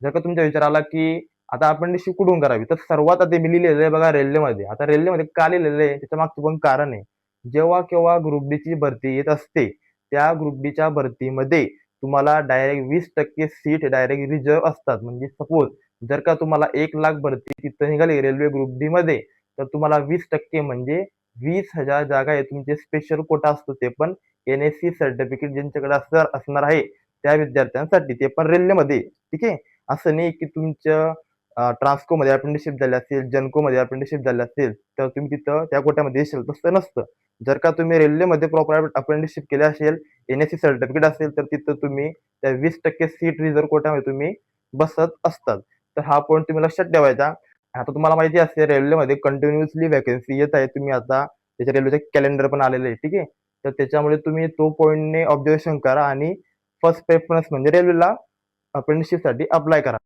जर का तुमच्या विचार आला की आता अपेंडिसशिप कुठून करावी, तर सर्वात आधी मी लिहिलेलं आहे बघा रेल्वेमध्ये. आता रेल्वेमध्ये का लिहिलेलं आहे त्याच्या मागचं पण कारण आहे. जेव्हा केव्हा ग्रुप डीची भरती येत असते, त्या ग्रुप डीच्या भरतीमध्ये तुम्हाला डायरेक्ट 20% सीट डायरेक्ट रिझर्व्ह असतात. म्हणजे सपोज जर का तुम्हाला 1,00,000 भरती तिथं निघाली रेल्वे ग्रुप डी मध्ये, तर तुम्हाला 20% म्हणजे 20,000 जागा आहे. तुमचे स्पेशल कोटा असतो ते पण एन-एस-सी सर्टिफिकेट ज्यांच्याकडे असणार आहे त्या विद्यार्थ्यांसाठी, ते पण रेल्वेमध्ये. ठीक आहे. असं नाही की तुमच्या ट्रान्सकोमध्ये अपेंडिसशिप झाली असेल, जनको अपेंडिसशिप झाली असेल, तर तुम्ही तिथं त्या कोट्यामध्ये येशील, तसं नसतं. जर का तुम्ही रेल्वेमध्ये प्रॉपर अपेंडिसशिप केली असेल, एन-एस-सी सर्टिफिकेट असेल, तर तिथं तुम्ही त्या 20% सीट रिझर्व्ह कोट्यामध्ये तुम्ही बसत असतात. तर हा पॉइंट तुम्ही लक्षात ठेवायचा. आता तुम्हाला माहिती असेल रेल्वेमध्ये कंटिन्युअसली व्हॅकन्सी येत आहे. तुम्ही आता त्याच्या रेल्वेचे कॅलेंडर पण आलेलं आहे. ठीक आहे. तर त्याच्यामुळे तुम्ही तो पॉइंटने ऑब्झर्वेशन करा आणि फर्स्ट प्रेफरन्स म्हणजे रेल्वेला अपेंडिसशिपसाठी अप्लाय करा.